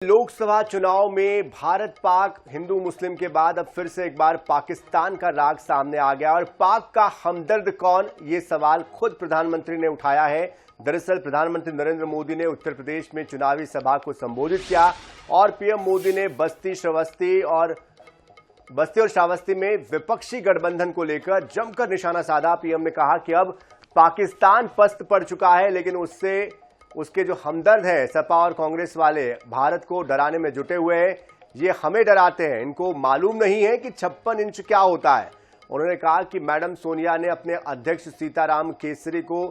लोकसभा चुनाव में भारत पाक हिंदू मुस्लिम के बाद अब फिर से एक बार पाकिस्तान का राग सामने आ गया और पाक का हमदर्द कौन, ये सवाल खुद प्रधानमंत्री ने उठाया है। दरअसल प्रधानमंत्री नरेंद्र मोदी ने उत्तर प्रदेश में चुनावी सभा को संबोधित किया और पीएम मोदी ने बस्ती और श्रावस्ती में विपक्षी गठबंधन को लेकर जमकर निशाना साधा। पीएम ने कहा कि अब पाकिस्तान पस्त पड़ चुका है, लेकिन उसके जो हमदर्द है सपा और कांग्रेस वाले भारत को डराने में जुटे हुए हैं। ये हमें डराते हैं, इनको मालूम नहीं है कि 56 इंच क्या होता है। उन्होंने कहा कि मैडम सोनिया ने अपने अध्यक्ष सीताराम केसरी को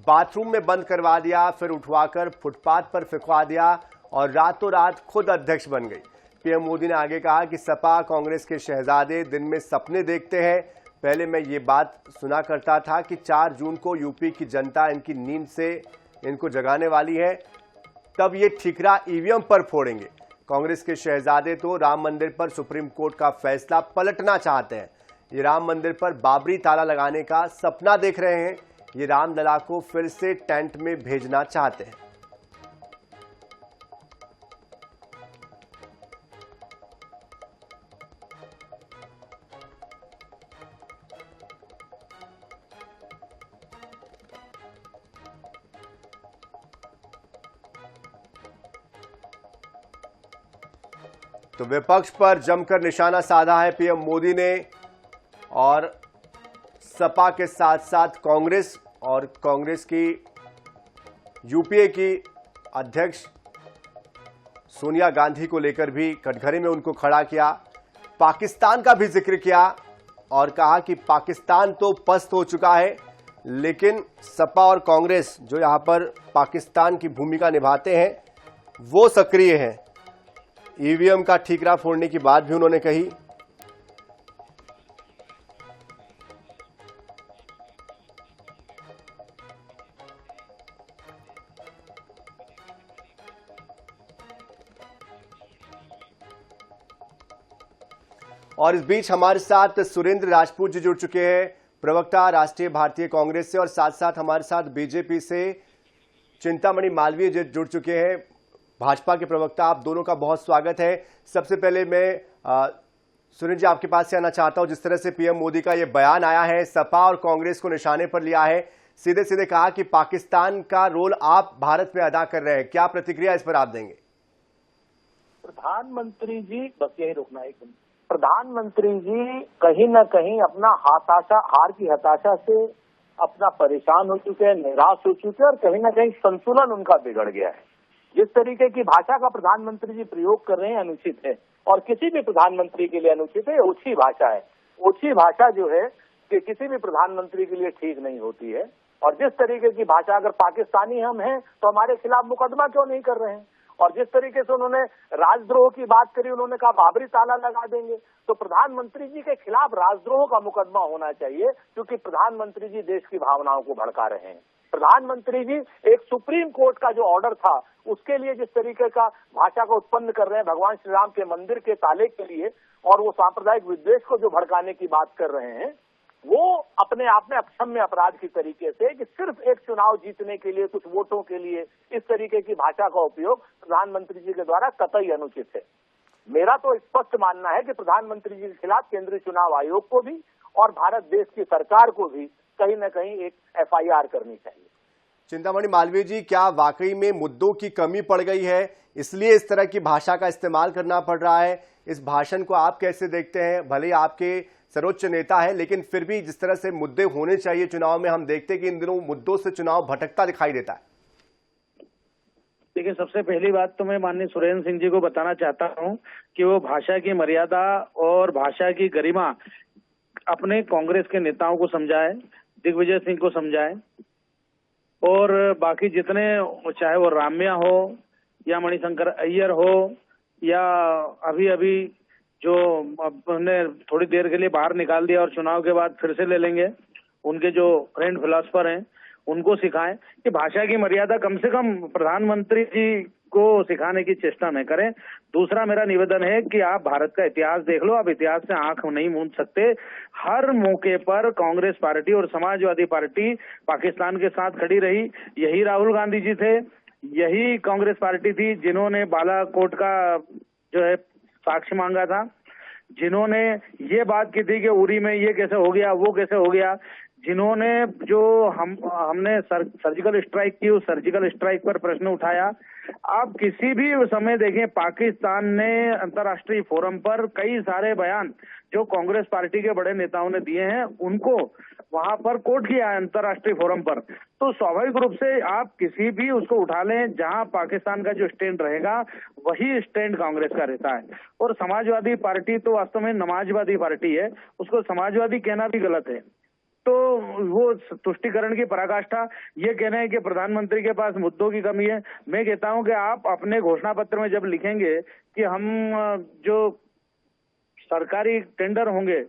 बाथरूम में बंद करवा दिया, फिर उठवाकर फुटपाथ पर फिकवा दिया और रातों रात खुद अध्यक्ष बन गई। पीएम मोदी ने आगे कहा कि सपा कांग्रेस के शहजादे दिन में सपने देखते हैं। पहले मैं ये बात सुना करता था कि 4 जून को यूपी की जनता इनकी नींद से इनको जगाने वाली है, तब ये ठिकरा ईवीएम पर फोड़ेंगे। कांग्रेस के शहजादे तो राम मंदिर पर सुप्रीम कोर्ट का फैसला पलटना चाहते हैं। ये राम मंदिर पर बाबरी ताला लगाने का सपना देख रहे हैं। ये रामलला को फिर से टेंट में भेजना चाहते हैं। तो विपक्ष पर जमकर निशाना साधा है पीएम मोदी ने और सपा के साथ साथ कांग्रेस की यूपीए की अध्यक्ष सोनिया गांधी को लेकर भी कटघरे में उनको खड़ा किया। पाकिस्तान का भी जिक्र किया और कहा कि पाकिस्तान तो पस्त हो चुका है, लेकिन सपा और कांग्रेस जो यहां पर पाकिस्तान की भूमिका निभाते हैं वो सक्रिय हैं। ईवीएम का ठीकरा फोड़ने की बात भी उन्होंने कही। और इस बीच हमारे साथ सुरेंद्र राजपूत जी जुड़ चुके हैं, प्रवक्ता राष्ट्रीय भारतीय कांग्रेस से, और साथ साथ हमारे साथ बीजेपी से चिंतामणि मालवीय जी जुड़ चुके हैं, भाजपा के प्रवक्ता। आप दोनों का बहुत स्वागत है। सबसे पहले मैं सुनील जी आपके पास से आना चाहता हूं। जिस तरह से पीएम मोदी का ये बयान आया है, सपा और कांग्रेस को निशाने पर लिया है, सीधे सीधे कहा कि पाकिस्तान का रोल आप भारत में अदा कर रहे हैं, क्या प्रतिक्रिया इस पर आप देंगे? प्रधानमंत्री जी, बस यही रुकना है। प्रधानमंत्री जी कहीं न कहीं अपना हार की हताशा से अपना परेशान हो चुके हैं, निराश हो चुके हैं और कहीं न कहीं संतुलन उनका बिगड़ गया है। जिस तरीके की भाषा का प्रधानमंत्री जी प्रयोग कर रहे हैं अनुचित है और किसी भी प्रधानमंत्री के लिए अनुचित है। ओछी भाषा है। ओछी भाषा जो है कि किसी भी प्रधानमंत्री के लिए ठीक नहीं होती है। और जिस तरीके की भाषा, अगर पाकिस्तानी हम हैं तो हमारे खिलाफ मुकदमा क्यों नहीं कर रहे हैं? और जिस तरीके से उन्होंने राजद्रोह की बात करी, उन्होंने कहा बाबरी ताला लगा देंगे, तो प्रधानमंत्री जी के खिलाफ राजद्रोह का मुकदमा होना चाहिए, क्योंकि प्रधानमंत्री जी देश की भावनाओं को भड़का रहे हैं। प्रधानमंत्री जी एक सुप्रीम कोर्ट का जो ऑर्डर था उसके लिए जिस तरीके का भाषा को उत्पन्न कर रहे हैं भगवान श्री राम के मंदिर के ताले के लिए, और वो सांप्रदायिक विद्वेष को जो भड़काने की बात कर रहे हैं, वो अपने आप में अक्षम्य अपराध की तरीके से कि सिर्फ एक चुनाव जीतने के लिए, कुछ वोटों के लिए इस तरीके की भाषा का उपयोग प्रधानमंत्री जी के द्वारा कतई अनुचित है। मेरा तो स्पष्ट मानना है कि प्रधानमंत्री जी के खिलाफ केंद्रीय चुनाव आयोग को भी और भारत देश की सरकार को भी कहीं न कहीं एक एफआईआर करनी चाहिए। चिंतामणि मालवीय जी, क्या वाकई में मुद्दों की कमी पड़ गई है, इसलिए इस तरह की भाषा का इस्तेमाल करना पड़ रहा है? इस भाषण को आप कैसे देखते हैं? भले ही आपके सर्वोच्च नेता है, लेकिन फिर भी जिस तरह से मुद्दे होने चाहिए चुनाव में, हम देखते हैं कि इन दिनों मुद्दों से चुनाव भटकता दिखाई देता है। देखिए, सबसे पहली बात तो मैं माननीय सुरेंद्र सिंह जी को बताना चाहता हूं कि वो भाषा की मर्यादा और भाषा की गरिमा अपने कांग्रेस के नेताओं को समझाए, दिग्विजय सिंह को समझाए, और बाकी जितने, चाहे वो राम्या हो या मणिशंकर अय्यर हो या अभी जो हमने थोड़ी देर के लिए बाहर निकाल दिया और चुनाव के बाद फिर से ले लेंगे, उनके जो फ्रेंड फिलोसफर हैं उनको सिखाएं कि भाषा की मर्यादा कम से कम प्रधानमंत्री जी को सिखाने की चेष्टा न करें। दूसरा मेरा निवेदन है कि आप भारत का इतिहास देख लो, आप इतिहास से आंख नहीं मूंद सकते। हर मौके पर कांग्रेस पार्टी और समाजवादी पार्टी पाकिस्तान के साथ खड़ी रही। यही राहुल गांधी जी थे यही कांग्रेस पार्टी थी जिन्होंने बालाकोट का जो है साक्ष्य मांगा था, जिन्होंने ये बात की थी कि उरी में ये कैसे हो गया, वो कैसे हो गया, जिन्होंने जो हमने सर्जिकल स्ट्राइक की, उस सर्जिकल स्ट्राइक पर प्रश्न उठाया। आप किसी भी समय देखें, पाकिस्तान ने अंतर्राष्ट्रीय फोरम पर कई सारे बयान जो कांग्रेस पार्टी के बड़े नेताओं ने दिए हैं, उनको वहां पर कोट किया है अंतर्राष्ट्रीय फोरम पर। तो स्वाभाविक रूप से आप किसी भी उसको उठा लें, जहां पाकिस्तान का जो स्टैंड रहेगा वही स्टैंड कांग्रेस का रहता है। और समाजवादी पार्टी तो वास्तव में नमाजवादी पार्टी है, उसको समाजवादी कहना भी गलत है। तो वो तुष्टीकरण की पराकाष्ठा, ये कहना है कि प्रधानमंत्री के पास मुद्दों की कमी है। मैं कहता हूं कि आप अपने घोषणा पत्र में जब लिखेंगे कि हम जो सरकारी टेंडर होंगे,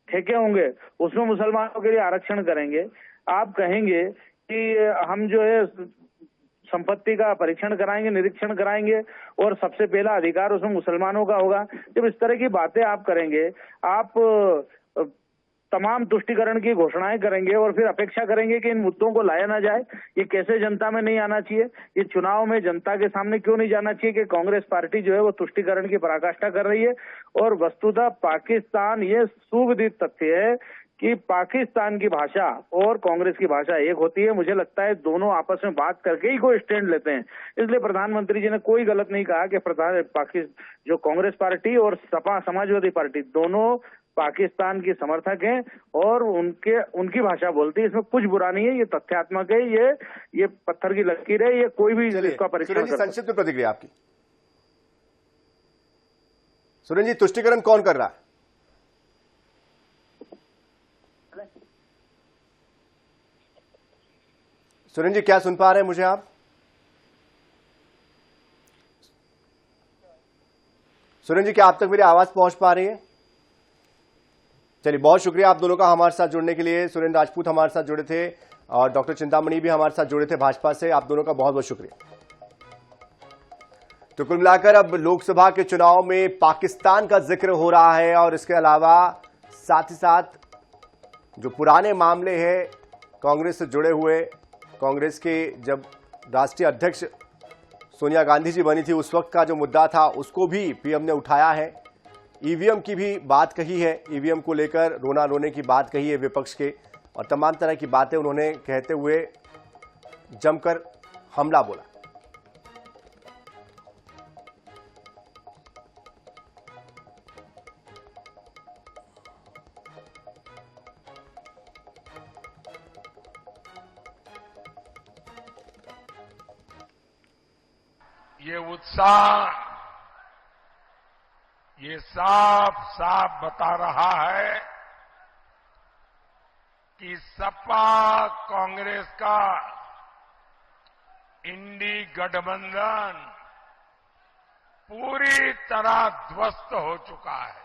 ठेके होंगे, उसमें मुसलमानों के लिए आरक्षण करेंगे, आप कहेंगे कि हम जो है संपत्ति का परीक्षण कराएंगे, निरीक्षण कराएंगे और सबसे पहला अधिकार उसमें मुसलमानों का होगा। जब इस तरह की बातें आप करेंगे, आप तमाम तुष्टीकरण की घोषणाएं करेंगे और फिर अपेक्षा करेंगे कि इन मुद्दों को लाया ना जाए, ये कैसे जनता में नहीं आना चाहिए, ये चुनाव में जनता के सामने क्यों नहीं जाना चाहिए कि कांग्रेस पार्टी जो है वो तुष्टीकरण की पराकाष्ठा कर रही है। और वस्तुतः पाकिस्तान, ये सुविदित तथ्य है कि पाकिस्तान की भाषा और कांग्रेस की भाषा एक होती है। मुझे लगता है दोनों आपस में बात करके ही कोई स्टैंड लेते हैं। इसलिए प्रधानमंत्री जी ने कोई गलत नहीं कहा कि जो कांग्रेस पार्टी और सपा समाजवादी पार्टी दोनों पाकिस्तान की समर्थक हैं और उनकी भाषा बोलती है। इसमें कुछ बुरा नहीं है, ये तथ्यात्मक है, ये पत्थर की लकीर है, ये कोई भी इसका परीक्षण कर सकता है। संक्षिप्त प्रतिक्रिया आपकी। सुरेन जी, तुष्टीकरण कौन कर रहा है? सुरेन जी, क्या सुन पा रहे हैं मुझे आप? सुरेन जी, क्या आप तक मेरी आवाज पहुंच पा रही है? चलिए, बहुत शुक्रिया आप दोनों का हमारे साथ जुड़ने के लिए। सुरेंद्र राजपूत हमारे साथ जुड़े थे और डॉक्टर चिंतामणि भी हमारे साथ जुड़े थे भाजपा से। आप दोनों का बहुत बहुत शुक्रिया। तो कुल मिलाकर अब लोकसभा के चुनाव में पाकिस्तान का जिक्र हो रहा है और इसके अलावा साथ ही साथ जो पुराने मामले हैं कांग्रेस से जुड़े हुए, कांग्रेस के जब राष्ट्रीय अध्यक्ष सोनिया गांधी जी बनी थी उस वक्त का जो मुद्दा था उसको भी पीएम ने उठाया है। ईवीएम की भी बात कही है, ईवीएम को लेकर रोना रोने की बात कही है विपक्ष के, और तमाम तरह की बातें उन्होंने कहते हुए जमकर हमला बोला। ये उत्साह ये साफ साफ बता रहा है कि सपा कांग्रेस का इंडी गठबंधन पूरी तरह ध्वस्त हो चुका है।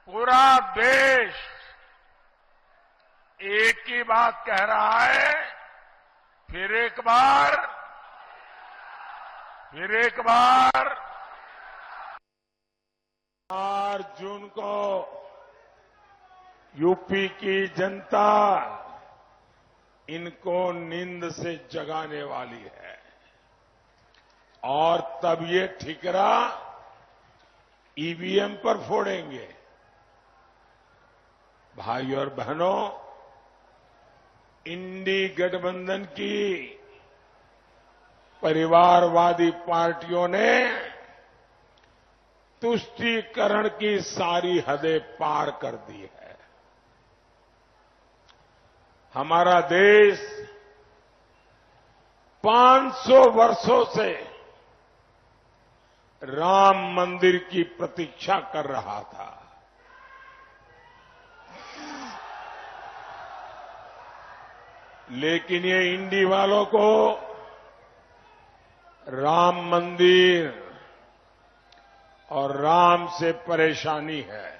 पूरा देश एक ही बात कह रहा है, फिर एक बार 4 जून को यूपी की जनता इनको नींद से जगाने वाली है और तब ये ठिकरा ईवीएम पर फोड़ेंगे। भाई और बहनों, इंडी गठबंधन की परिवारवादी पार्टियों ने तुष्टीकरण की सारी हदें पार कर दी है। हमारा देश 500 वर्षों से राम मंदिर की प्रतीक्षा कर रहा था। लेकिन ये इंडी वालों को राम मंदिर और राम से परेशानी है।